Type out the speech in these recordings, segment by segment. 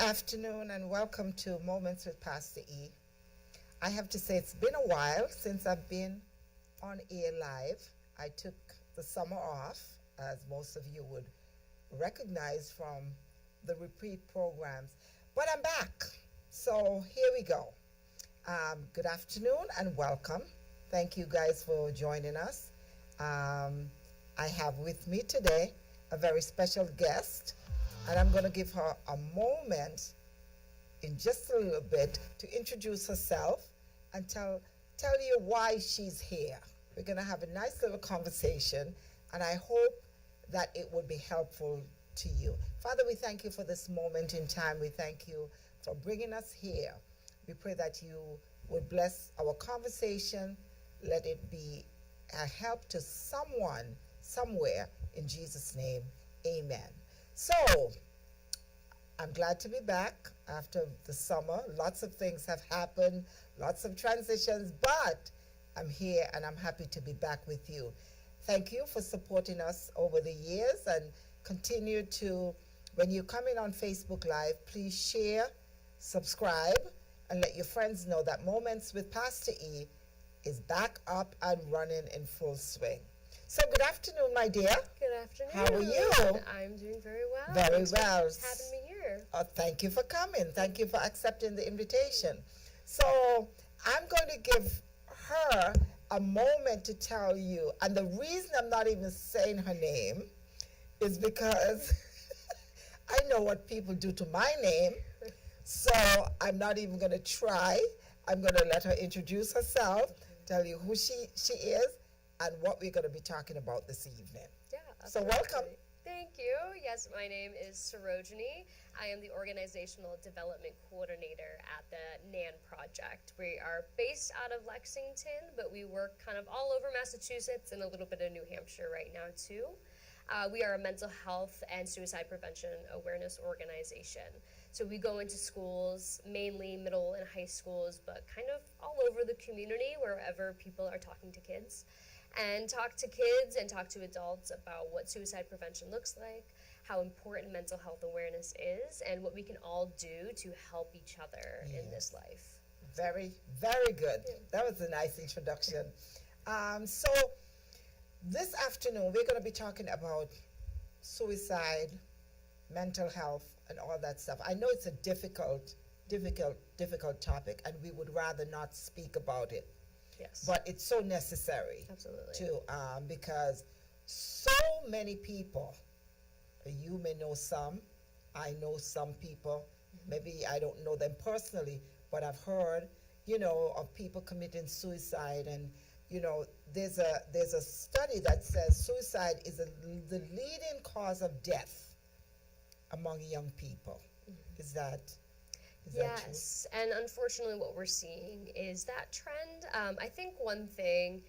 afternoon and welcome to Moments with Pastor E. I have to say it's been a while since I've been on air live. I took the summer off, as most of you would recognize from the repeat programs, but I'm back. So here we go. Good afternoon and welcome. Thank you guys for joining us. I have with me today a very special guest, and I'm going to give her a moment in just a little bit to introduce herself and tell you why she's here. We're going to have a nice little conversation, and I hope that it will be helpful to you. Father, we thank you for this moment in time. We thank you for bringing us here. We pray that you would bless our conversation. Let it be a help to someone, somewhere, in Jesus' name. Amen. So, I'm glad to be back after the summer. Lots of things have happened, lots of transitions, but I'm here and I'm happy to be back with you. Thank you for supporting us over the years, and continue to, when you come in on Facebook Live, please share, subscribe, and let your friends know that Moments with Pastor E is back up and running in full swing. So good afternoon, my dear. Good afternoon. How are you? I'm doing very well. Very Thanks well. for having me here. Oh, thank you for coming. Thank you for accepting the invitation. So I'm going to give her a moment to tell you, and the reason I'm not even saying her name is because I know what people do to my name, so I'm not even going to try. I'm going to let her introduce herself, tell you who she is, and what we're going to be talking about this evening. Yeah. So Absolutely. welcome. Thank you. Yes, my name is Sarojini. I am the Organizational Development Coordinator at the NAN Project. We are based out of Lexington, but we work kind of all over Massachusetts and a little bit of New Hampshire right now too. We are a mental health and suicide prevention awareness organization. So we go into schools, mainly middle and high schools, but kind of all over the community, wherever people are talking to kids, and talk to kids and talk to adults about what suicide prevention looks like, how important mental health awareness is, and what we can all do to help each other in this life. Very, very good. That was a nice introduction. So this afternoon, we're going to be talking about suicide, mental health, and all that stuff. I know it's a difficult topic, and we would rather not speak about it. Yes. But it's so necessary. Absolutely. To because so many people, you may know some, I know some people, maybe I don't know them personally, but I've heard, of people committing suicide, and there's a study that says suicide is the leading cause of death among young people. Is that yes, true? And unfortunately what we're seeing is that trend. I think one thing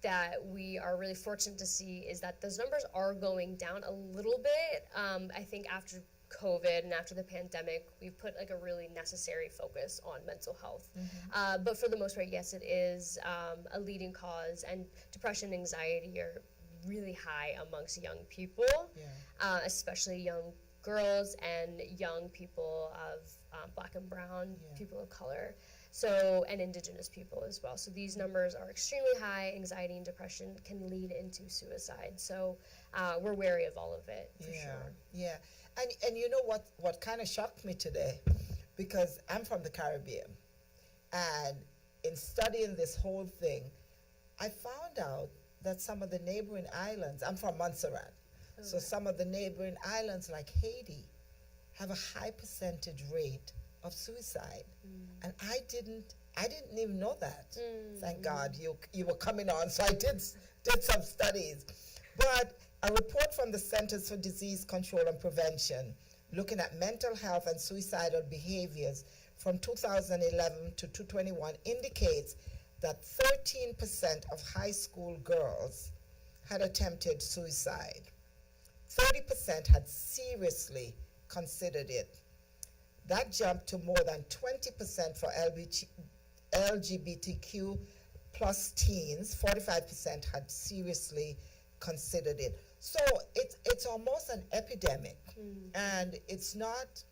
that we are really fortunate to see is that those numbers are going down a little bit. I think after COVID and after the pandemic, we've put like a really necessary focus on mental health. But for the most part, yes, it is a leading cause, and depression and anxiety are really high amongst young people, especially young girls and young people of Black and brown people of color, and Indigenous people as well. So these numbers are extremely high. Anxiety and depression can lead into suicide. So we're wary of all of it, for sure. Yeah, and you know what kind of shocked me today, because I'm from the Caribbean, and in studying this whole thing, I found out that some of the neighboring islands, I'm from Montserrat, so some of the neighboring islands like Haiti have a high percentage rate of suicide. And I didn't even know that. Thank God you were coming on, so I did some studies. But a report from the Centers for Disease Control and Prevention looking at mental health and suicidal behaviors from 2011 to 2021 indicates that 13% of high school girls had attempted suicide. 30% had seriously considered it. That jumped to more than 20% for LGBTQ plus teens. 45% had seriously considered it. So it's almost an epidemic, and it's not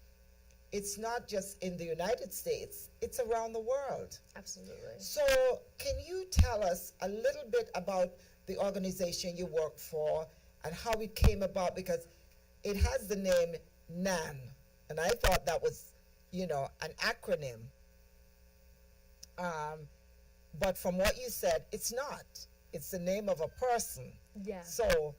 it's not just in the United States, it's around the world. Absolutely. So, can you tell us a little bit about the organization you work for and how it came about? Because it has the name NAN, and I thought that was, an acronym. But from what you said, it's not. It's the name of a person. Yeah. So,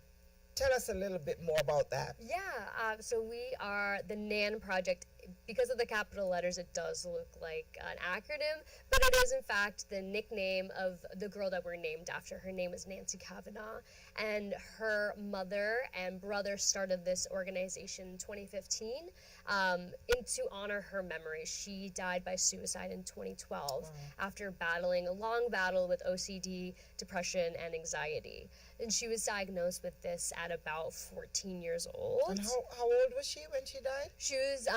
tell us a little bit more about that. Yeah, so we are the NAN project. Because of the capital letters, it does look like an acronym, but it is in fact the nickname of the girl that we're named after. Her name is Nancy Kavanaugh, and her mother and brother started this organization in 2015 to honor her memory. She died by suicide in 2012 after battling a long battle with OCD, depression, and anxiety. And she was diagnosed with this at about 14 years old. And how old was she when she died? She was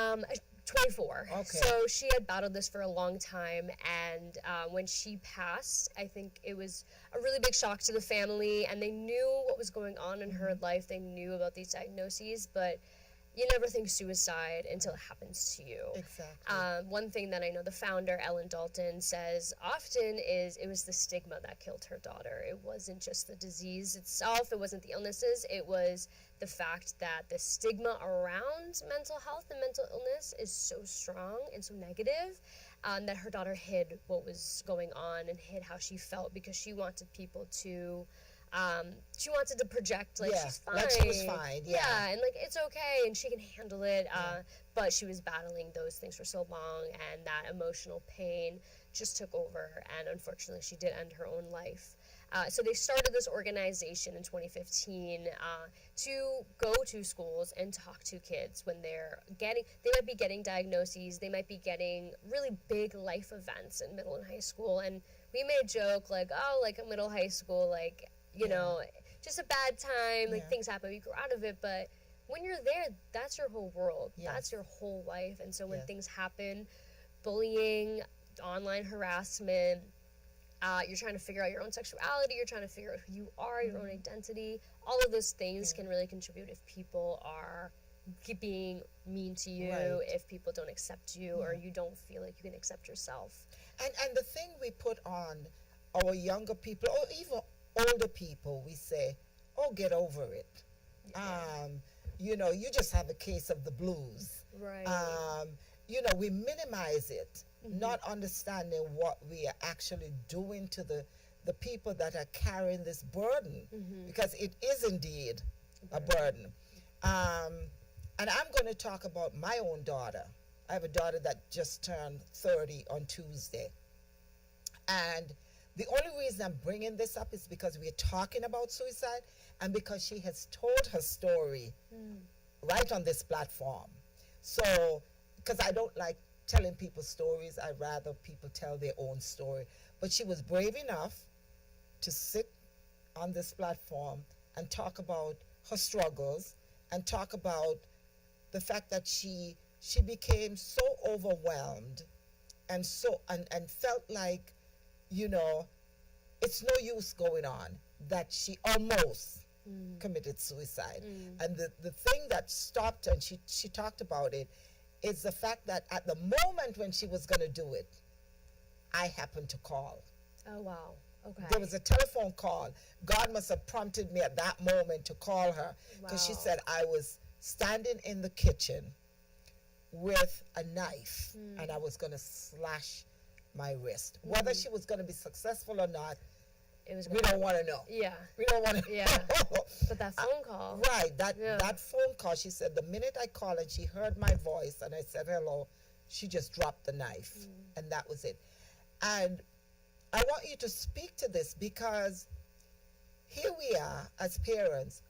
24. Okay. So she had battled this for a long time, and when she passed, I think it was a really big shock to the family, and they knew what was going on in her life. They knew about these diagnoses, but you never think suicide until it happens to you. Exactly. One thing that I know the founder, Ellen Dalton, says often is it was the stigma that killed her daughter. It wasn't just the disease itself, it wasn't the illnesses, it was the fact that the stigma around mental health and mental illness is so strong and so negative that her daughter hid what was going on and hid how she felt because she wanted people to she wanted to project she's fine. Like she was fine. Yeah, and it's okay and she can handle it. But she was battling those things for so long, and that emotional pain just took over, and unfortunately she did end her own life. So they started this organization in 2015 to go to schools and talk to kids when they might be getting diagnoses, they might be getting really big life events in middle and high school, and we may joke a middle high school, just a bad time, things happen, we grow out of it, but when you're there, that's your whole world, that's your whole life, and so when things happen, bullying, online harassment, you're trying to figure out your own sexuality, you're trying to figure out who you are, your own identity, all of those things can really contribute if people are being mean to you, if people don't accept you, or you don't feel like you can accept yourself. And the thing we put on our younger people, or even older people, we say, oh, get over it. You just have a case of the blues. Right. We minimize it, not understanding what we are actually doing to the people that are carrying this burden, because it is indeed a burden. And I'm going to talk about my own daughter. I have a daughter that just turned 30 on Tuesday. And the only reason I'm bringing this up is because we're talking about suicide and because she has told her story right on this platform. So, because I don't like telling people stories, I'd rather people tell their own story. But she was brave enough to sit on this platform and talk about her struggles and talk about the fact that she became so overwhelmed and felt like, it's no use going on, that she almost committed suicide. And the thing that stopped her, and she talked about it, is the fact that at the moment when she was going to do it, I happened to call. Oh, wow. Okay. There was a telephone call. God must have prompted me at that moment to call her, because she said I was standing in the kitchen with a knife and I was going to slash my wrist. Whether she was going to be successful or not, we don't want to know. Yeah. We don't want to know. But that phone call. Right. That phone call, she said the minute I called and she heard my voice and I said hello, she just dropped the knife. And that was it. And I want you to speak to this, because here we are as parents.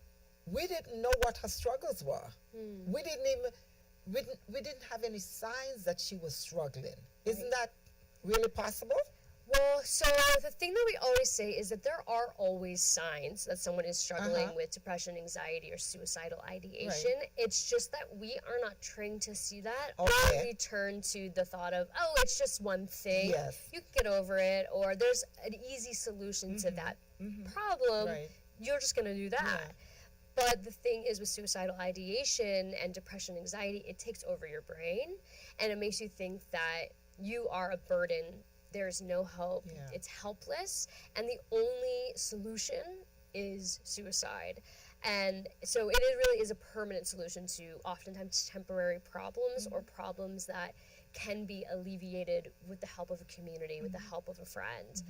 We didn't know what her struggles were. We didn't have any signs that she was struggling. Isn't that really possible? Well, so the thing that we always say is that there are always signs that someone is struggling with depression, anxiety, or suicidal ideation. Right. It's just that we are not trained to see that. Okay. Or we turn to the thought of, oh, it's just one thing. Yes. You can get over it, or there's an easy solution to that problem. Right. You're just going to do that. But the thing is with suicidal ideation and depression, anxiety, it takes over your brain and it makes you think that you are a burden. There's no hope. Yeah. It's helpless. And the only solution is suicide. And so it really is a permanent solution to oftentimes temporary problems or problems that can be alleviated with the help of a community, with the help of a friend.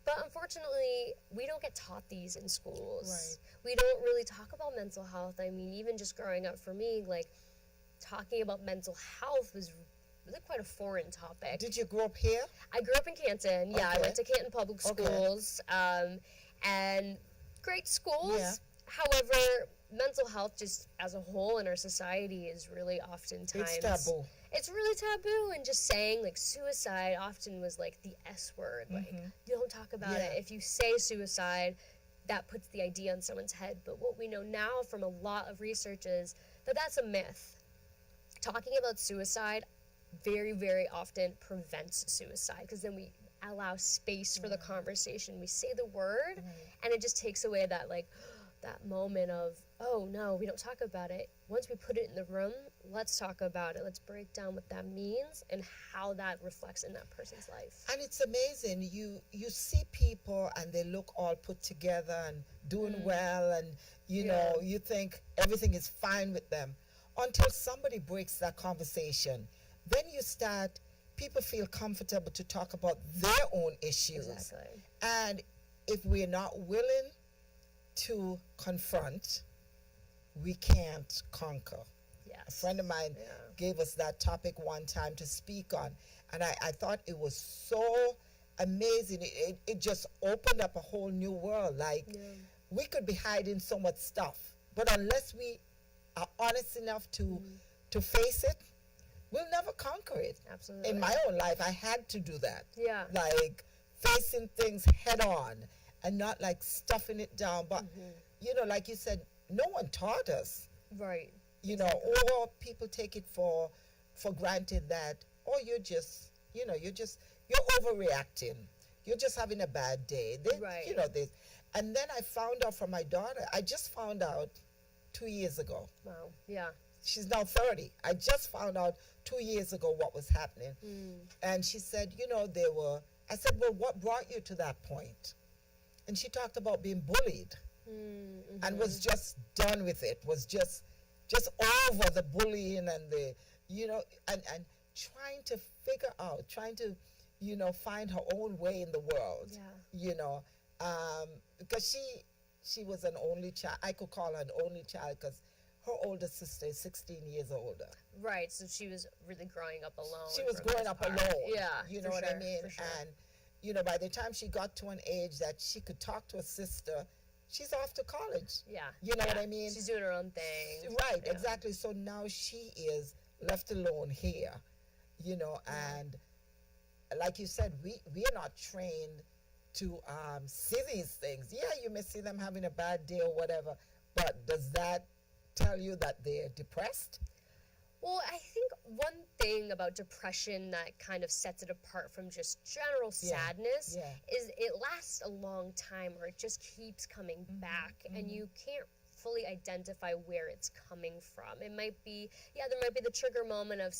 But unfortunately, we don't get taught these in schools. Right. We don't really talk about mental health. I mean, even just growing up for me, like, talking about mental health was really quite a foreign topic. Did you grow up here? I grew up in Canton. Yeah, I Okay. went to Canton Public Schools, and great schools. Yeah. However, mental health just as a whole in our society is really oftentimes It's taboo. It's really taboo, and just saying like suicide often was like the S word. Like, you don't talk about Yeah. it. If you say suicide, that puts the idea in someone's head. But what we know now from a lot of research is that that's a myth. Talking about suicide very, very often prevents suicide, because then we allow space for the conversation. We say the word, and it just takes away that like that moment of, oh no, we don't talk about it. Once we put it in the room, let's talk about it. Let's break down what that means and how that reflects in that person's life. And it's amazing. You see people and they look all put together and doing well, and you know, you think everything is fine with them until somebody breaks that conversation. Then people feel comfortable to talk about their own issues. Exactly. And if we're not willing to confront, we can't conquer. A Yes. friend of mine gave us that topic one time to speak on, and I thought it was so amazing. It just opened up a whole new world. Like, we could be hiding so much stuff, but unless we are honest enough to face it, we'll never conquer it. Absolutely. In my own life, I had to do that. Yeah. Like, facing things head on and not like stuffing it down. But, you know, like you said, no one taught us. Right. You know, or people take it for granted that, oh, you're overreacting. You're just having a bad day. Right. You know, this. And then I found out from my daughter, I just found out 2 years ago. Wow. Yeah. She's now 30. I just found out 2 years ago what was happening. And she said, you know, I said, well, what brought you to that point? And she talked about being bullied and was just done with it, was just over the bullying and the, you know, and trying to figure out, trying to, you know, find her own way in the world, you know, because she was an only child. I could call her an only child because her older sister is 16 years older. Right, so she was really growing up alone. She was for the growing most up part. alone. Yeah, You know for what I sure, mean? for sure. And, you know, by the time she got to an age that she could talk to her sister, she's off to college. Yeah. You know what I mean? She's doing her own thing. Right, Yeah. exactly. So now she is left alone here, you know, and like you said, we are not trained to see these things. Yeah, you may see them having a bad day or whatever, but does that tell you that they're depressed? Well, I think one thing about depression that kind of sets it apart from just general sadness is it lasts a long time, or it just keeps coming back, and you can't fully identify where it's coming from. It might be, there might be the trigger moment of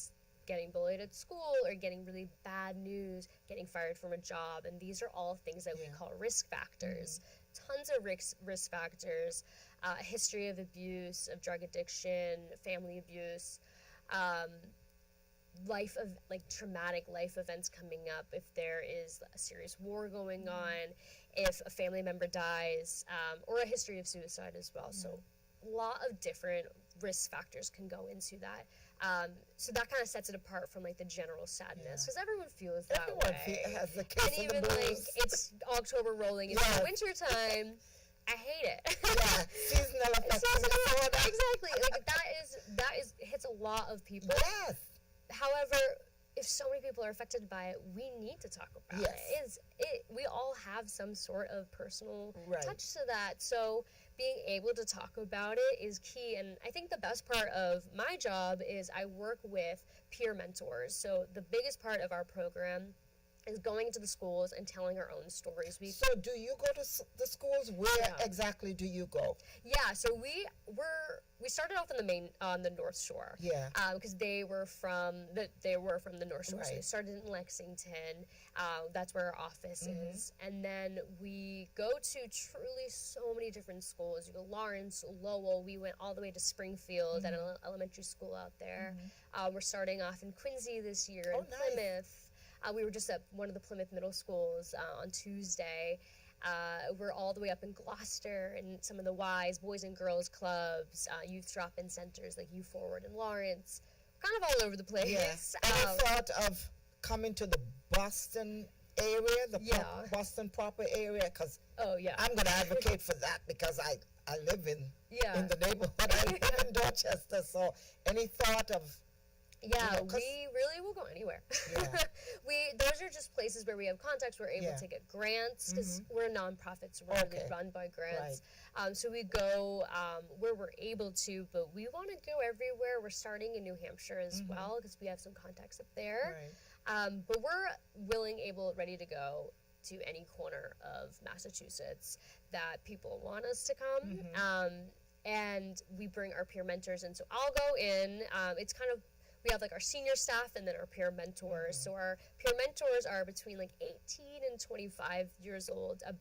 getting bullied at school or getting really bad news, getting fired from a job, and these are all things that we call risk factors. Tons of risk factors, a history of abuse, of drug addiction, family abuse, traumatic life events coming up, if there is a serious war going on, if a family member dies, or a history of suicide as well. So a lot of different risk factors can go into that. So that kind of sets it apart from like the general sadness, because everyone feels that way. Has the case And of even the like blues. it's October rolling into winter time, I hate it. Seasonal effects. Exactly. Like that is hits a lot of people. Yes. However, if so many people are affected by it, we need to talk about it. We all have some sort of personal touch to that. So being able to talk about it is key. And I think the best part of my job is I work with peer mentors. So the biggest part of our program is going into the schools and telling our own stories. So do you go to the schools? Where Yeah. exactly do you go? Yeah, so we started off on the North Shore. Yeah. Because they were from the North Shore. So we Right. started in Lexington. That's where our office is, and then we go to truly so many different schools. You go Lawrence, Lowell. We went all the way to Springfield at an elementary school out there. We're starting off in Quincy this year, Oh, in nice. Plymouth. We were just at one of the Plymouth middle schools on Tuesday. We're all the way up in Gloucester and some of the Y's, Boys and Girls Clubs, youth drop-in centers like U Forward in Lawrence, kind of all over the place. Yes. Any thought of coming to the Boston area, the Yeah. Boston proper area? Because Oh, yeah. I'm going to advocate for that because I live in the neighborhood. I live in Dorchester. So any thought of Yeah, you know, 'cause- we really will go anywhere. Yeah. Those are just places where we have contacts. We're able Yeah. to get grants because we're a nonprofit, so we're Okay. really run by grants. So we go where we're able to, but we want to go everywhere. We're starting in New Hampshire as well because we have some contacts up there. Right. But we're willing, able, ready to go to any corner of Massachusetts that people want us to come. And we bring our peer mentors in. So I'll go in. It's kind of, we have like our senior staff and then our peer mentors. So our peer mentors are between like 18 and 25 years old and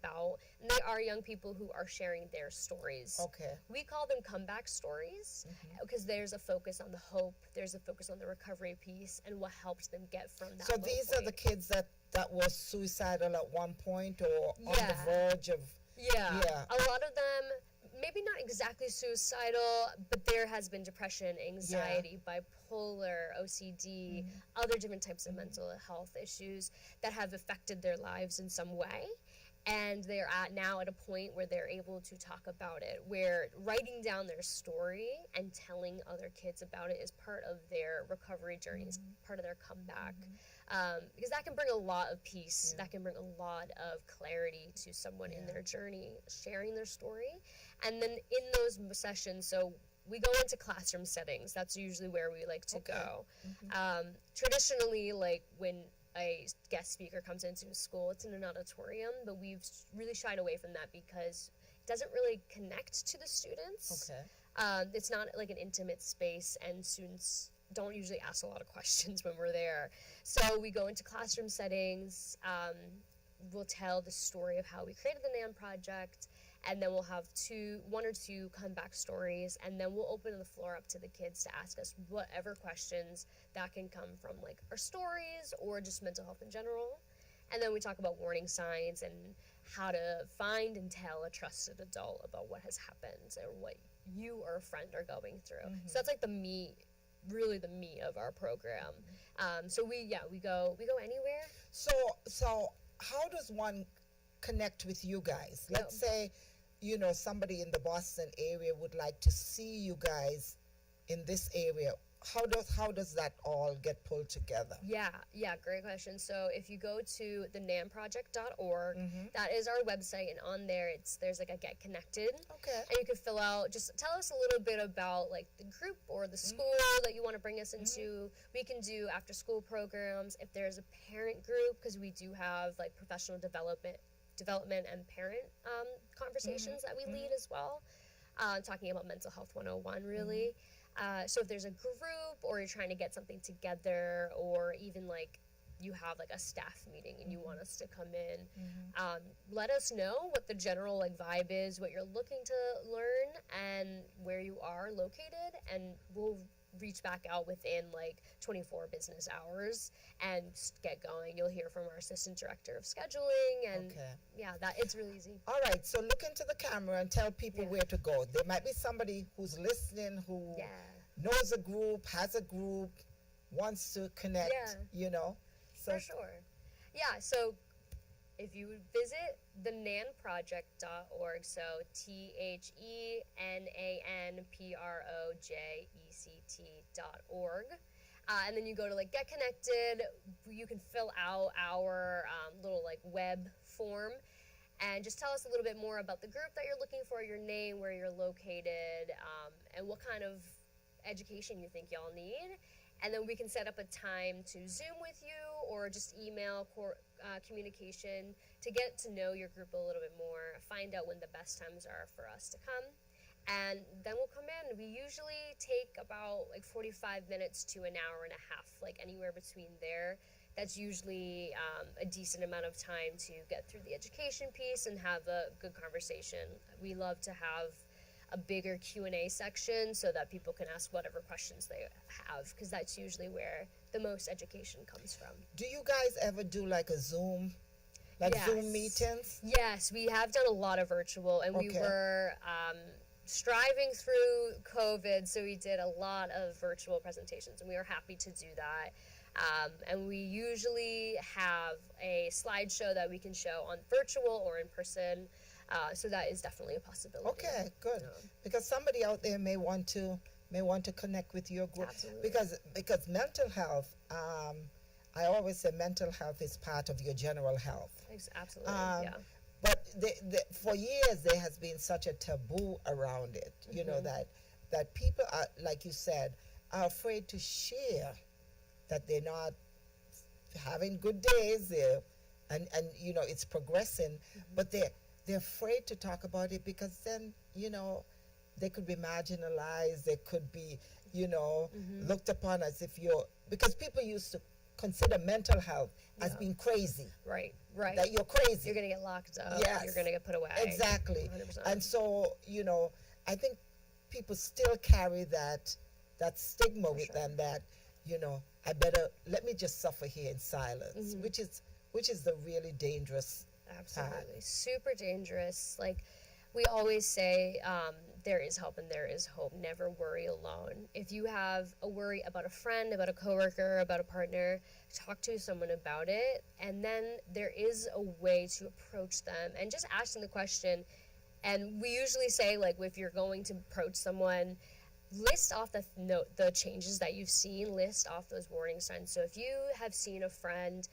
they are young people who are sharing their stories. Okay. We call them comeback stories because there's a focus on the hope, there's a focus on the recovery piece and what helped them get from that. So low these are the point. kids that were suicidal at one point or on the Yeah. verge of. Yeah. Yeah. A lot of them, maybe not exactly suicidal, but there has been depression, anxiety, bipolar, OCD, other different types of mental health issues that have affected their lives in some way. And they're now at a point where they're able to talk about it, where writing down their story and telling other kids about it is part of their recovery journey, is part of their comeback. Because that can bring a lot of peace, that can bring a lot of clarity to someone in their journey, sharing their story. And then in those sessions, so we go into classroom settings. That's usually where we like to go. Traditionally, like when a guest speaker comes into a school, it's in an auditorium, but we've really shied away from that because it doesn't really connect to the students. Okay. It's not like an intimate space, and students don't usually ask a lot of questions when we're there. So we go into classroom settings. We'll tell the story of how we created the NAN project, and then we'll have one or two comeback stories, and then we'll open the floor up to the kids to ask us whatever questions that can come from like our stories or just mental health in general. And then we talk about warning signs and how to find and tell a trusted adult about what has happened or what you or a friend are going through. So that's like the meat, really the meat of our program. So we go anywhere. So how does one connect with you guys? Let's say, you know, somebody in the Boston area would like to see you guys in this area. How does that all get pulled together? Yeah, great question. So if you go to the nanproject.org, that is our website, and on there there's like a get connected. Okay. And you can fill out, just tell us a little bit about like the group or the school that you want to bring us into. We can do after school programs if there's a parent group, because we do have like professional development and parent conversations that we lead as well, talking about mental health 101 really. So if there's a group or you're trying to get something together, or even like you have like a staff meeting and you want us to come in, let us know what the general like vibe is, what you're looking to learn, and where you are located, and we'll reach back out within like 24 business hours and get going. You'll hear from our assistant director of scheduling, and it's really easy. All right, so look into the camera and tell people where to go. There might be somebody who's listening who knows a group, has a group, wants to connect, you know. So for sure. Yeah, so if you would visit the nanproject.org, so THENANPROJECT.org, and then you go to like get connected, you can fill out our little like web form and just tell us a little bit more about the group that you're looking for, your name, where you're located, and what kind of education you think y'all need. and then we can set up a time to Zoom with you or just email communication to get to know your group a little bit more, find out when the best times are for us to come. And then we'll come in. We usually take about like 45 minutes to an hour and a half, like anywhere between there. That's usually a decent amount of time to get through the education piece and have a good conversation. We love to have a bigger Q&A section so that people can ask whatever questions they have, because that's usually where the most education comes from. Do you guys ever do like a Zoom, Zoom meetings? Yes, we have done a lot of virtual, and we were striving through COVID, so we did a lot of virtual presentations, and we are happy to do that. And we usually have a slideshow that we can show on virtual or in person, so that is definitely a possibility. Okay, good. Because somebody out there may want to connect with your group. Absolutely. Because mental health, I always say mental health is part of your general health. Absolutely, yeah. But for years there has been such a taboo around it, you know, that people are, like you said, are afraid to share that they're not having good days, and you know, it's progressing, but they're afraid to talk about it because then, you know, they could be marginalized, they could be, you know, looked upon as if because people used to consider mental health as being crazy. Right. That you're crazy. You're going to get locked up. Yes. You're going to get put away. Exactly. 100%. And so, you know, I think people still carry that stigma with them that, you know, let me just suffer here in silence, which is the really dangerous Absolutely. part. Super dangerous. Like we always say, there is help and there is hope. Never worry alone. If you have a worry about a friend, about a coworker, about a partner, talk to someone about it. And then there is a way to approach them and just ask them the question. And we usually say, like, if you're going to approach someone, list off the changes that you've seen, list off those warning signs. So if you have seen a friend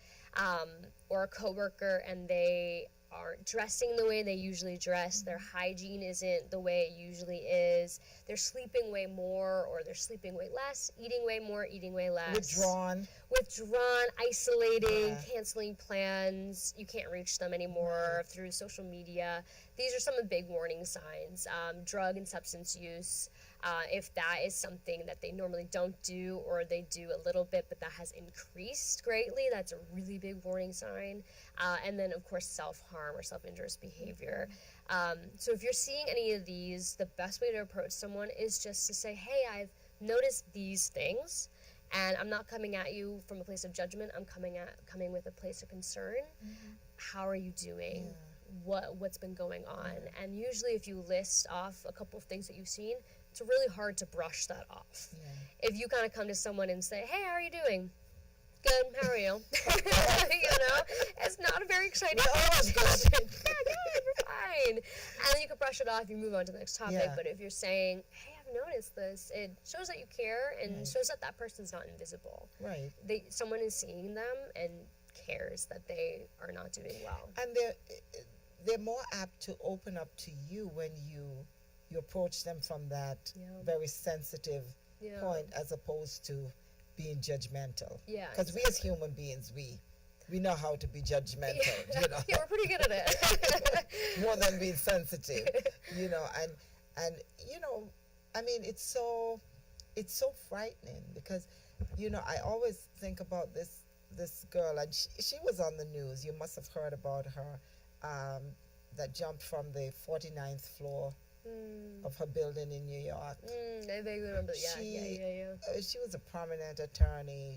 or a coworker and they aren't dressing the way they usually dress, their hygiene isn't the way it usually is, they're sleeping way more or they're sleeping way less, eating way more, eating way less. Withdrawn, isolating, canceling plans, you can't reach them anymore through social media. These are some of the big warning signs. Drug and substance use, if that is something that they normally don't do or they do a little bit but that has increased greatly, that's a really big warning sign. And then, of course, self-harm or self-injurious behavior. So if you're seeing any of these, the best way to approach someone is just to say, hey, I've noticed these things, and I'm not coming at you from a place of judgment. I'm coming with a place of concern. How are you doing? What's been going on? And usually if you list off a couple of things that you've seen, it's really hard to brush that off. If you kind of come to someone and say, hey, how are you doing? Good, how are you? You know, it's not a very exciting conversation. Yeah, good, we're fine. And then you can brush it off, you move on to the next topic. But if you're saying, hey, I've noticed this, it shows that you care and shows that that person's not invisible. Right. Someone is seeing them and cares that they are not doing well. And they're more apt to open up to you when you approach them from that very sensitive point, as opposed to being judgmental. Because we as human beings, we know how to be judgmental. You know? We're pretty good at it. More than being sensitive, you know, and you know, I mean, it's so frightening because, you know, I always think about this girl, and she was on the news. You must have heard about her, that jumped from the 49th floor of her building in New York. I vaguely remember. She was a prominent attorney.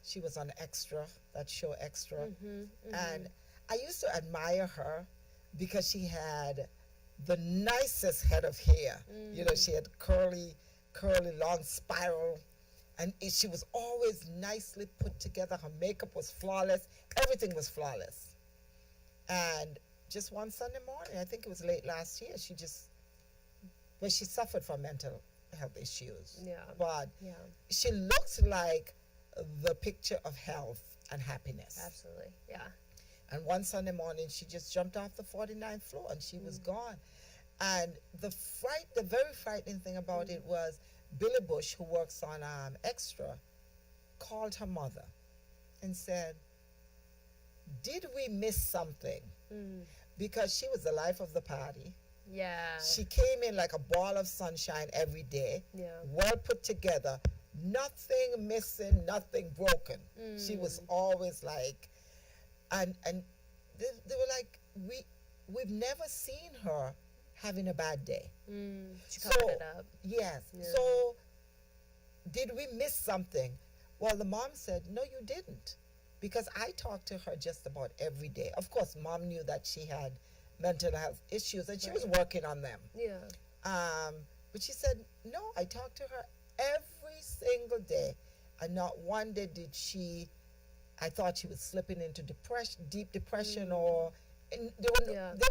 She was on Extra, that show Extra, and I used to admire her because she had the nicest head of hair. You know, she had curly, long spiral, and she was always nicely put together. Her makeup was flawless. Everything was flawless. And just one Sunday morning, I think it was late last year, she suffered from mental health issues. But she looked like the picture of health and happiness. Absolutely, And one Sunday morning, she just jumped off the 49th floor and she was gone. And the very frightening thing about it was Billy Bush, who works on Extra, called her mother and said, did we miss something? Because she was the life of the party. Yeah. She came in like a ball of sunshine every day, Yeah. well put together, nothing missing, nothing broken. She was always like, and they were like, we've never seen her having a bad day. She covered it up. Yes. Yeah. So did we miss something? Well, the mom said, no, you didn't. Because I talked to her just about every day. Of course, mom knew that she had mental health issues and she was working on them. Yeah. But she said, no, I talked to her every single day. And not one day did I thought she was slipping into deep depression or, and there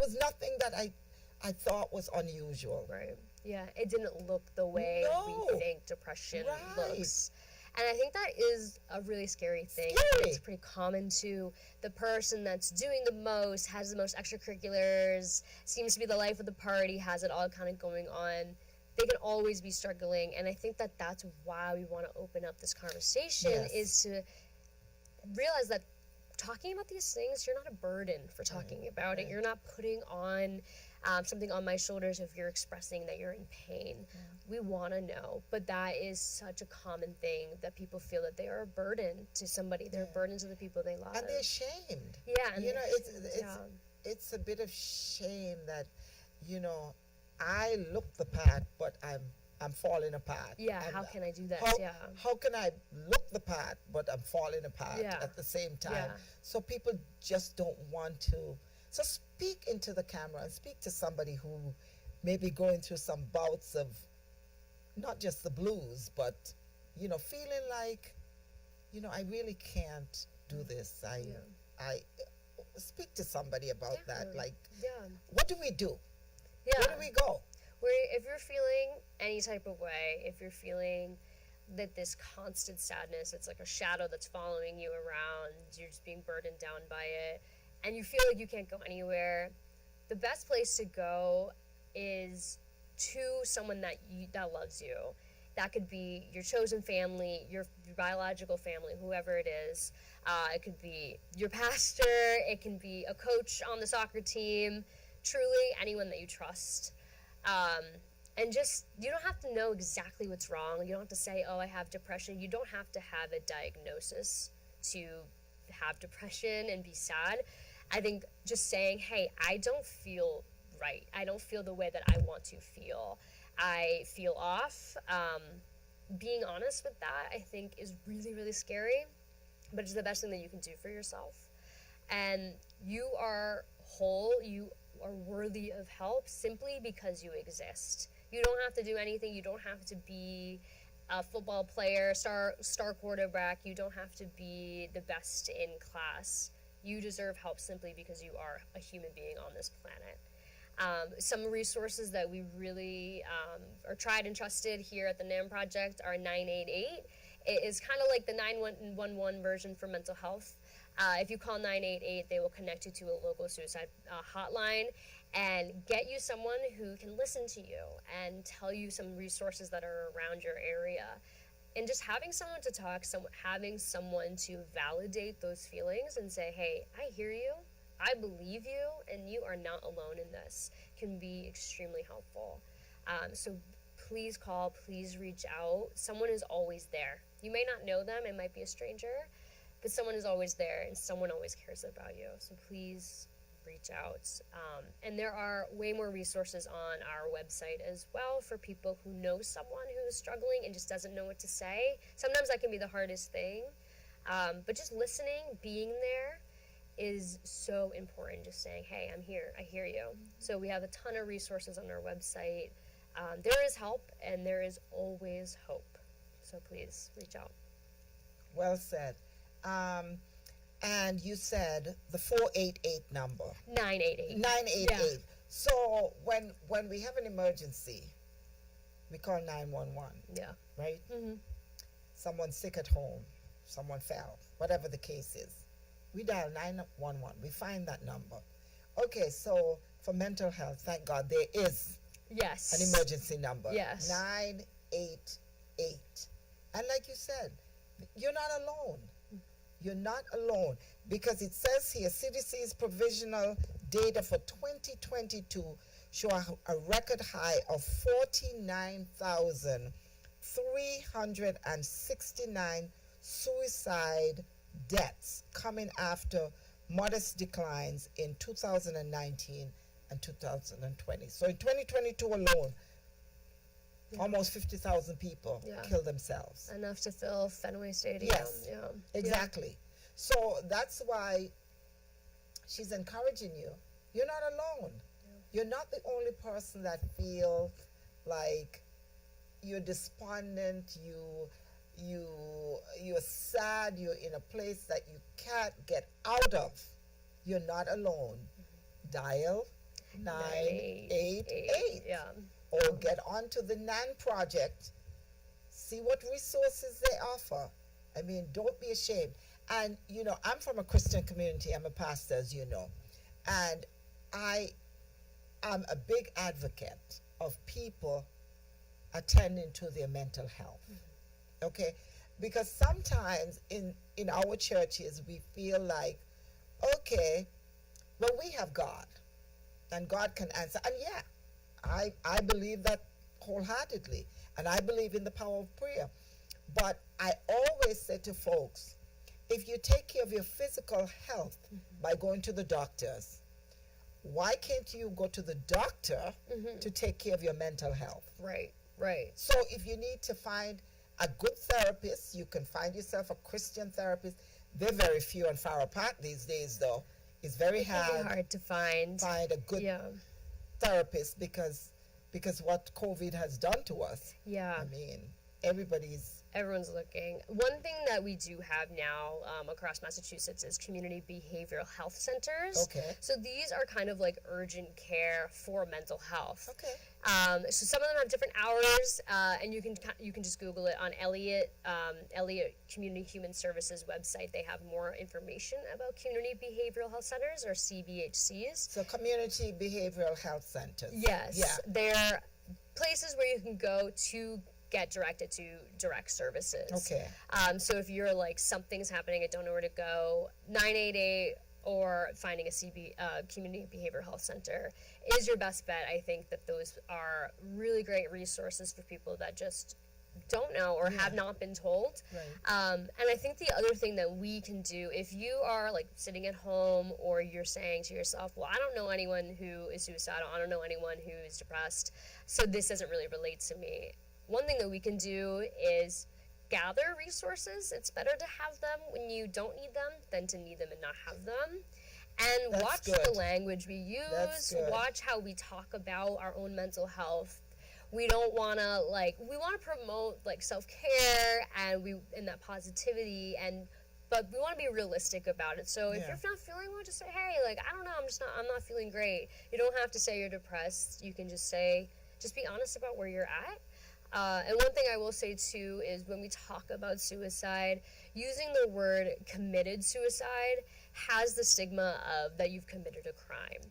was nothing that I thought was unusual. Right. Yeah. It didn't look the way No. we think depression Right. looks. And I think that is a really scary thing. Scary. It's pretty common to the person that's doing the most, has the most extracurriculars, seems to be the life of the party, has it all kind of going on. They can always be struggling. And I think that that's why we want to open up this conversation, Yes. is to realize that talking about these things, you're not a burden for talking about it. You're not putting on something on my shoulders if you're expressing that you're in pain. We want to know, but that is such a common thing that people feel that they are a burden to somebody. They're a burden to the people they love. And they're shamed. Yeah, and You know, yeah. it's a bit of shame that, you know, I look the part, but I'm falling apart. Yeah, And how can I do that? Yeah. How can I look the part, but I'm falling apart Yeah. at the same time? Yeah. So people just don't want to. So speak into the camera and speak to somebody who may be going through some bouts of not just the blues, but, you know, feeling like, you know, I really can't do this. I speak to somebody about that. Like, Yeah. what do we do? Yeah. Where do we go? If you're feeling any type of way, if you're feeling that this constant sadness, it's like a shadow that's following you around, you're just being burdened down by it, and you feel like you can't go anywhere, the best place to go is to someone that loves you. That could be your chosen family, your biological family, whoever it is. It could be your pastor, it can be a coach on the soccer team, truly anyone that you trust. And just, you don't have to know exactly what's wrong. You don't have to say, oh, I have depression. You don't have to have a diagnosis to have depression and be sad. I think just saying, hey, I don't feel right. I don't feel the way that I want to feel. I feel off. Being honest with that, I think, is really, really scary, but it's the best thing that you can do for yourself. And you are whole. You are worthy of help simply because you exist. You don't have to do anything. You don't have to be a football player, star quarterback. You don't have to be the best in class. You deserve help simply because you are a human being on this planet. Some resources that we really are tried and trusted here at the NAM Project are 988. It is kind of like the 911 version for mental health. If you call 988, they will connect you to a local suicide hotline and get you someone who can listen to you and tell you some resources that are around your area. And just having someone to talk, having someone to validate those feelings and say, hey, I hear you, I believe you, and you are not alone in this, can be extremely helpful. So please call, please reach out. Someone is always there. You may not know them, it might be a stranger, but someone is always there and someone always cares about you. So please reach out. And there are way more resources on our website as well for people who know someone who is struggling and just doesn't know what to say. Sometimes that can be the hardest thing. But just listening, being there is so important. Just saying, hey, I'm here, I hear you. So we have a ton of resources on our website. There is help and there is always hope. So please reach out. Well said. And you said the 488 number. 988. 988. Yeah. So when we have an emergency, we call 911, Yeah. right? Mm-hmm. Someone's sick at home, someone fell, whatever the case is. We dial 911. We find that number. Okay, so for mental health, thank God there is Yes. an emergency number. Yes. 988. 8. And like you said, you're not alone. You're not alone, because it says here CDC's provisional data for 2022 show a record high of 49,369 suicide deaths, coming after modest declines in 2019 and 2020. So in 2022 alone, almost 50,000 people killed themselves. Enough to fill Fenway Stadium. Yes, exactly. So that's why she's encouraging you. You're not alone. You're not the only person that feels like you're despondent, you're sad, you're in a place that you can't get out of. You're not alone. Dial 988. Or get onto the NAN project, see what resources they offer. I mean, don't be ashamed. And, you know, I'm from a Christian community. I'm a pastor, as you know. And I am a big advocate of people attending to their mental health. Okay? Because sometimes in our churches, we feel like, okay, well, we have God, and God can answer. And yeah, I believe that wholeheartedly, and I believe in the power of prayer. But I always say to folks, if you take care of your physical health by going to the doctors, why can't you go to the doctor to take care of your mental health? Right. So if you need to find a good therapist, you can find yourself a Christian therapist. They're very few and far apart these days, though. It's very hard to find a good therapist because what COVID has done to us. I mean, everyone's looking. One thing that we do have now across Massachusetts is community behavioral health centers. Okay. So these are kind of like urgent care for mental health. Okay. So some of them have different hours, and you can just Google it on Elliott Community Human Services website. They have more information about community behavioral health centers, or CBHCs. So community behavioral health centers. Yes. Yeah. They're places where you can go to get directed to direct services. Okay. So if you're like, something's happening, I don't know where to go, 988 or finding a community behavioral health center is your best bet. I think that those are really great resources for people that just don't know or have not been told. Right. And I think the other thing that we can do, if you are like sitting at home or you're saying to yourself, well, I don't know anyone who is suicidal, I don't know anyone who is depressed, so this doesn't really relate to me. One thing that we can do is gather resources. It's better to have them when you don't need them than to need them and not have them. And That's watch good. the language we use, watch how we talk about our own mental health. We don't want to we want to promote self-care and that positivity, but we want to be realistic about it. So if you're not feeling well, just say, hey, I don't know, I'm not feeling great. You don't have to say you're depressed. You can just be honest about where you're at. And one thing I will say too is when we talk about suicide, using the word committed suicide has the stigma of that you've committed a crime.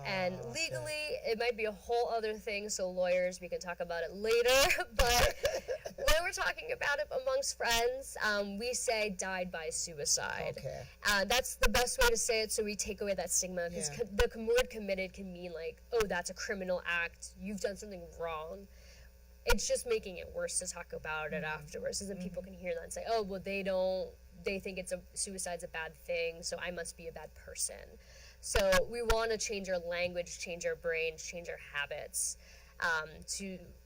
And legally, it might be a whole other thing, so lawyers, we can talk about it later. But when we're talking about it amongst friends, we say died by suicide. Okay. That's the best way to say it, so we take away that stigma, because the word committed can mean oh, that's a criminal act, you've done something wrong. It's just making it worse to talk about it afterwards, because then people can hear that and say, oh, well, they think suicide's a bad thing, so I must be a bad person. So we want to change our language, change our brains, change our habits.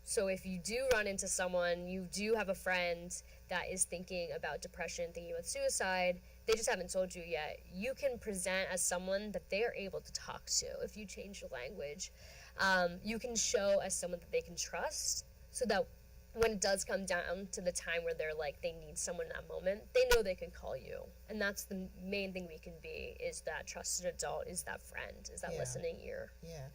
So if you do run into someone, you do have a friend that is thinking about depression, thinking about suicide, they just haven't told you yet, you can present as someone that they are able to talk to if you change your language. You can show as someone that they can trust, so that when it does come down to the time where they need someone in that moment, they know they can call you. And that's the main thing we can be, is that trusted adult, is that friend, is that listening ear. Yeah.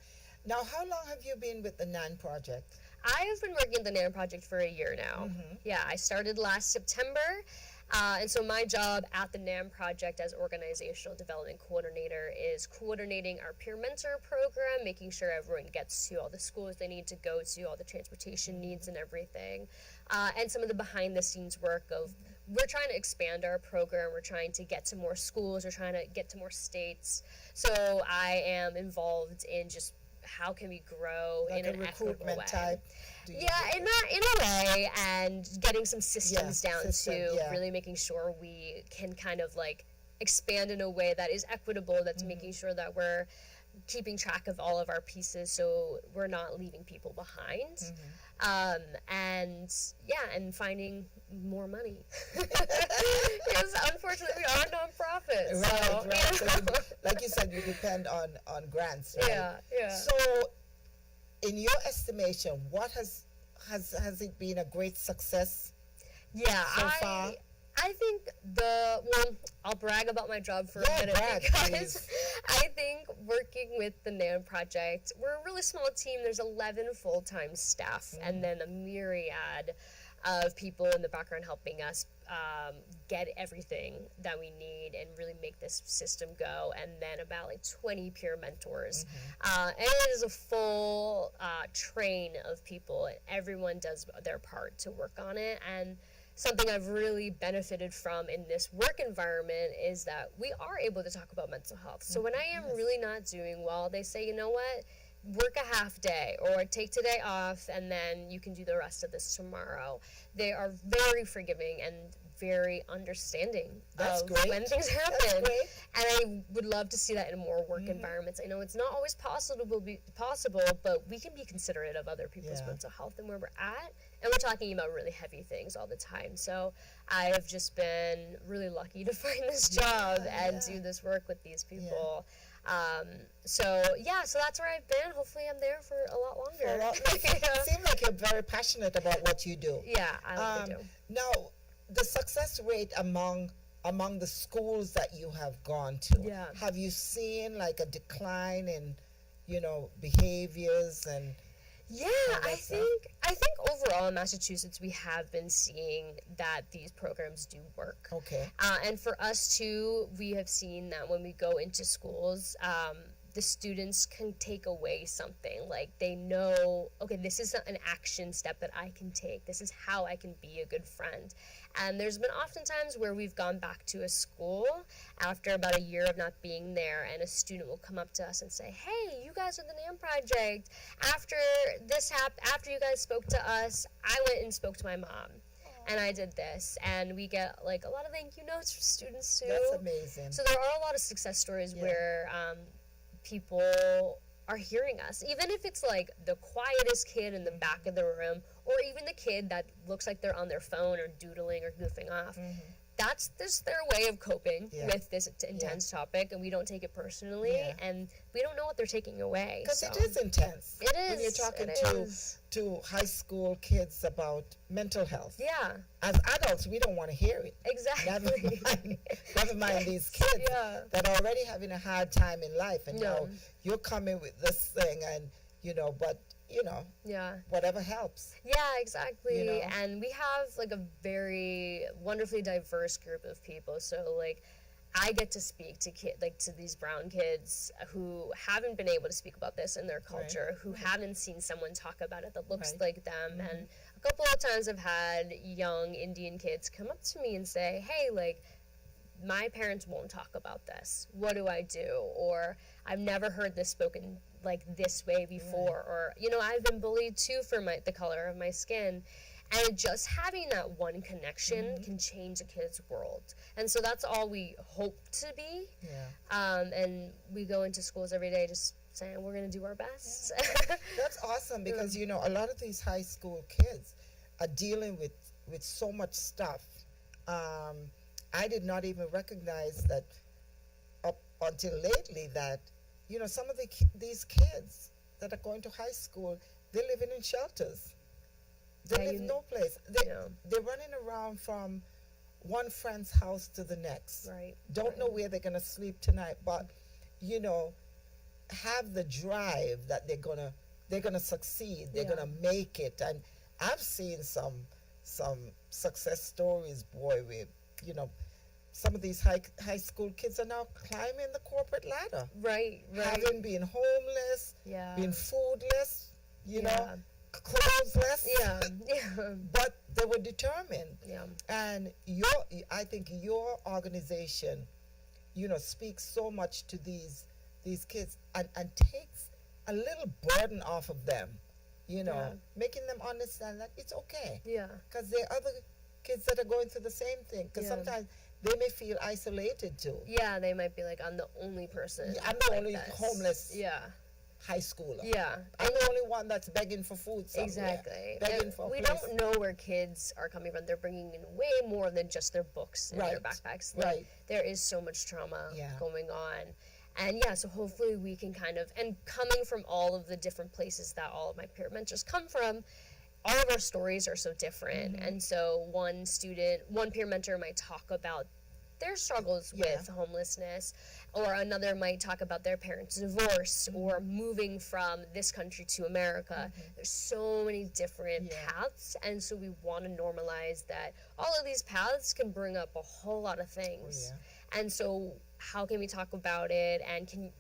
Now, how long have you been with the NAN project? I have been working at the NAN project for a year now. Yeah, I started last September, And so my job at the NAM project as organizational development coordinator is coordinating our peer mentor program, making sure everyone gets to all the schools they need to go to, all the transportation needs and everything. And some of the behind the scenes work of we're trying to expand our program, we're trying to get to more schools, we're trying to get to more states. So I am involved in just how can we grow Like in a an equitable recruitment way. type? Do you Yeah, do in a way, and getting some systems Yeah, down system, to yeah. really making sure we can kind of like expand in a way that is equitable, that's making sure that we're keeping track of all of our pieces so we're not leaving people behind. And yeah, and finding more money. Because unfortunately we are a nonprofit. So, Right, right. So you, like you said, you depend on grants, right? yeah, yeah. So, in your estimation, what has it been a great success? Yeah, so far? I think I'll brag about my job for Yeah, a minute brag, because please. I think working with the NAM project, we're a really small team. There's 11 full-time staff and then a myriad of people in the background helping us get everything that we need and really make this system go, and then about like 20 peer mentors. And it is a full train of people, and everyone does their part to work on it. And something I've really benefited from in this work environment is that we are able to talk about mental health. So when I am really not doing well, they say, you know what, work a half day or take today off and then you can do the rest of this tomorrow. They are very forgiving and very understanding That's of great. when things happen. That's great. And I would love to see that in more work environments. I know it's not always possible, but we can be considerate of other people's Yeah. mental health and where we're at. And we're talking about really heavy things all the time. So I have just been really lucky to find this job and do this work with these people. So that's where I've been. Hopefully I'm there for a lot longer. Well, it seems like you're very passionate about what you do. Yeah, I like to do. Now, the success rate among the schools that you have gone to, Yeah. have you seen like a decline in, behaviors and? Yeah, that I stuff? think overall in Massachusetts we have been seeing that these programs do work. Okay. And for us too, we have seen that when we go into schools, the students can take away something. Like they know, okay, this is an action step that I can take. This is how I can be a good friend. And there's been oftentimes where we've gone back to a school after about a year of not being there, and a student will come up to us and say, hey, you guys are the NAM project. After this after you guys spoke to us, I went and spoke to my mom. And I did this, and we get like a lot of thank you notes from students too. That's amazing. So there are a lot of success stories Yeah. where people are hearing us, even if it's like the quietest kid in the back of the room, or even the kid that looks like they're on their phone or doodling or goofing off. That's just their way of coping Yeah. with this intense topic, and we don't take it personally, Yeah. and we don't know what they're taking away. Because So. it is intense. It When you're is, talking it to is. high school kids about mental health. Yeah, As adults, we don't want to hear it. exactly. Never mind these kids Yeah. that are already having a hard time in life, and now No. you're coming with this thing, and but Yeah. whatever helps. Yeah, exactly. You know? And we have like a very wonderfully diverse group of people. So like I get to speak to to these brown kids who haven't been able to speak about this in their culture, who haven't seen someone talk about it that looks Right. like them. And a couple of times I've had young Indian kids come up to me and say, hey, like, my parents won't talk about this. What do I do? Or I've never heard this spoken like this way before. Or, I've been bullied too for the color of my skin. And just having that one connection can change a kid's world. And so that's all we hope to be. Yeah. And we go into schools every day just saying we're going to do our best. That's awesome because, a lot of these high school kids are dealing with so much stuff. I did not even recognize that up until lately that, some of these kids that are going to high school, they're living in shelters. They Yeah, live you- no place. They're running around from one friend's house to the next. Right. Don't know where they're going to sleep tonight, but, have the drive that they're gonna succeed. They're Yeah. gonna make it. And I've seen some success stories, boy, with some of these high school kids are now climbing the corporate ladder, Right. having been homeless, Yeah. being foodless, Yeah. clothesless. Yeah. Yeah. But they were determined. Yeah. And I think your organization, speaks so much to these kids and takes a little burden off of them, Yeah. making them understand that it's okay. Yeah. Because there are other kids that are going through the same thing. Because Yeah. sometimes they may feel isolated too. Yeah, they might be like, I'm the only person. Yeah, I'm the like only this. homeless Yeah. high schooler. Yeah. I'm the only one that's begging for food somewhere. Exactly. Begging And for a we place. don't know where kids are coming from. They're bringing in way more than just their books in their Right. backpacks. Right. There is so much trauma Yeah. going on. And yeah, so hopefully we can and coming from all of the different places that all of my peer mentors come from, all of our stories are so different. Mm-hmm. And so one peer mentor might talk about their struggles Yeah. with homelessness, or another might talk about their parents' divorce Mm-hmm. or moving from this country to America. There's so many different Yeah. paths, and so we want to normalize that all of these paths can bring up a whole lot of things. Yeah. And so how can we talk about it, and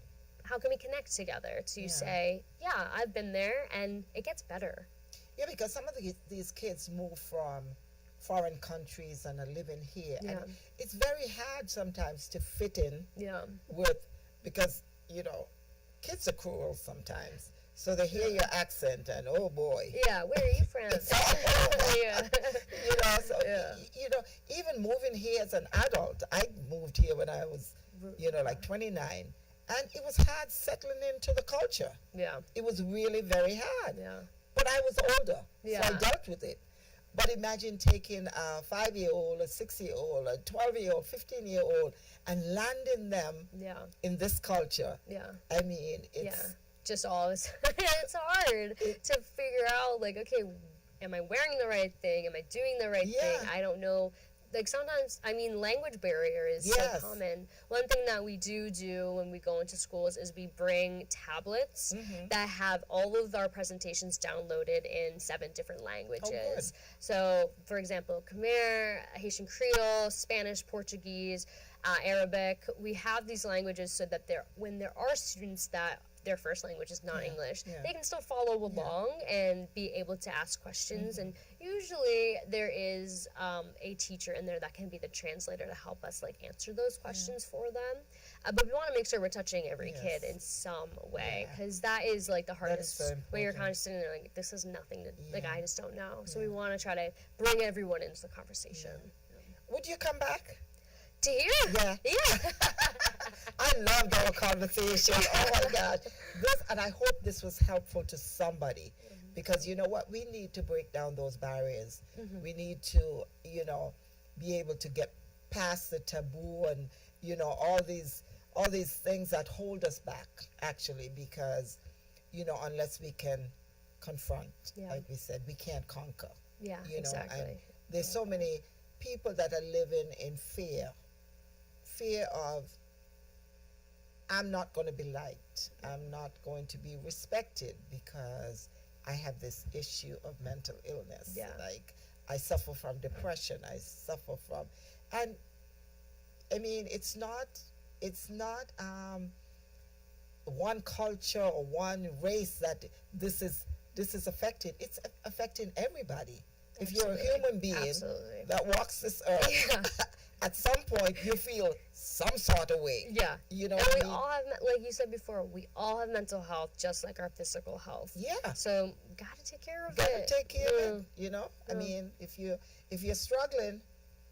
how can we connect together to Yeah. say, yeah, I've been there and it gets better. Yeah, because some of these kids move from foreign countries and are living here. Yeah. And it's very hard sometimes to fit in Yeah. because, kids are cruel sometimes. So they hear your accent and, oh boy. Yeah, where are you from? Yeah. So, Yeah. even moving here as an adult, I moved here when I was, like 29. And it was hard settling into the culture. Yeah. It was really very hard. Yeah. But I was older, so Yeah. I dealt with it. But imagine taking a 5-year-old, a 6-year-old, a 12-year-old, 15-year-old, and landing them Yeah. in this culture. Yeah. I mean, it's Yeah. Just always, it's hard to figure out, like, okay, am I wearing the right thing? Am I doing the right Yeah. thing? I don't know. Like, sometimes, language barrier is Yes. so common. One thing that we do when we go into schools is we bring tablets Mm-hmm. that have all of our presentations downloaded in 7 different languages. good. So, for example, Khmer, Haitian Creole, Spanish, Portuguese, Arabic. We have these languages so that when there are students that their first language is not Yeah, English, yeah. they can still follow along and be able to ask questions. And usually there is a teacher in there that can be the translator to help us answer those questions for them. But we want to make sure we're touching every kid Yes. in some way, Yeah. because that is the hardest. so Where you're important. kind of sitting there this is nothing to Yeah. I just don't know. So we want to try to bring everyone into the conversation. Would you come back? To hear? Yeah. Yeah. I loved our conversation. Oh my God. And I hope this was helpful to somebody, because you know what? We need to break down those barriers. We need to, be able to get past the taboo and, all these things that hold us back, actually, because, unless we can confront, Yeah. like we said, we can't conquer. Yeah, And exactly. there's so many people that are living in fear of, I'm not going to be liked, I'm not going to be respected because I have this issue of mental illness. Yeah. Like, I suffer from depression, I suffer from, and I mean, it's not one culture or one race that this is affected. It's affecting everybody. If you're a Absolutely. human being Absolutely. that walks this earth, Yeah. at some point you feel some sort of way. Yeah. You know And what we I mean? all have, like you said before, we all have mental health just like our physical health. Yeah. So, gotta take care of Gotta it. take care of it. I Yeah. mean, if you're struggling,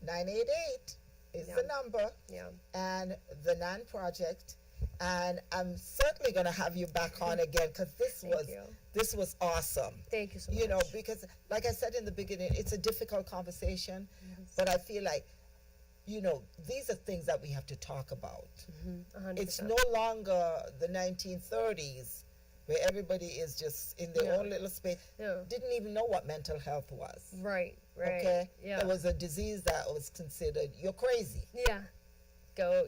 988 is Yeah. the number, Yeah. and the NAN project. And I'm certainly gonna have you back on again, because Thank you. this was awesome. Thank you so much. Because like I said in the beginning, it's a difficult conversation, but I feel like, these are things that we have to talk about. 100%. It's no longer the 1930s where everybody is just in their Yeah. own little space, Yeah. didn't even know what mental health was. Right. Okay? Yeah. It was a disease that was considered, you're crazy. Yeah.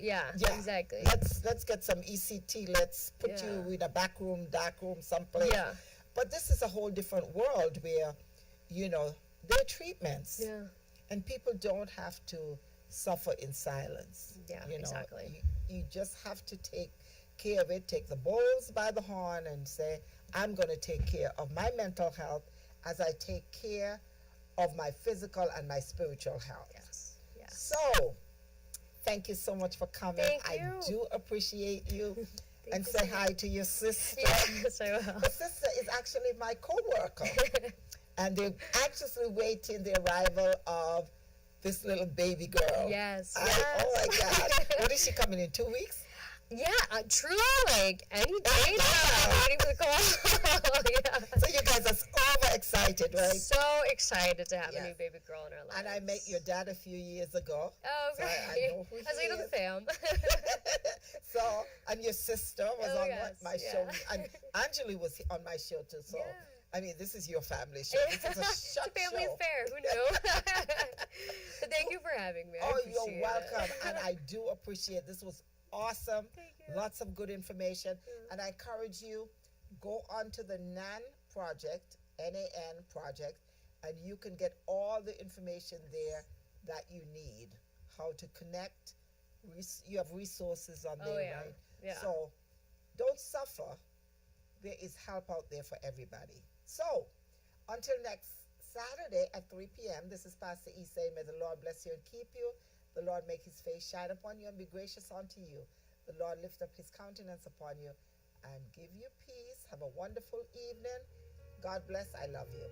Yeah. Exactly. Let's get some ECT. Let's put Yeah. you in a back room, dark room, someplace. Yeah. But this is a whole different world where, there are treatments. Yeah. And people don't have to suffer in silence. Yeah, You know, exactly. you just have to take care of it, take the bulls by the horn and say, I'm going to take care of my mental health as I take care of my physical and my spiritual health. Yes. Yes. So, thank you so much for coming. Thank I you. do appreciate you. And you say so hi to your sister. Yes, I will. Her sister is actually my co-worker. And they're anxiously waiting the arrival of this little baby girl. Yes. Oh my God. When is she coming in? 2 weeks? Yeah, truly, like any day now. I'm waiting for the call. Yeah. So you guys are overexcited, right? So excited to have a Yes. new baby girl in our lives. And I met your dad a few years ago. Oh, So I great. know who I was he like, of the is. fam. So, and your sister was Oh, on yes, my yeah. show. And Angeli was on my show too. So, Yeah. I mean, this is your family show. This is a It's shut a family show. affair. Who knew? But thank you for having me. I Oh, you're appreciate welcome. it. And I do appreciate this was awesome. Thank you. Lots of good information. And I encourage you, go on to the NAN project, NAN project, and you can get all the information there that you need. How to connect. You have resources on there, Oh, yeah. right? Yeah. So don't suffer. There is help out there for everybody. So until next Saturday at 3 p.m., this is Pastor E saying, may the Lord bless you and keep you. The Lord make his face shine upon you and be gracious unto you. The Lord lift up his countenance upon you and give you peace. Have a wonderful evening. God bless. I love you.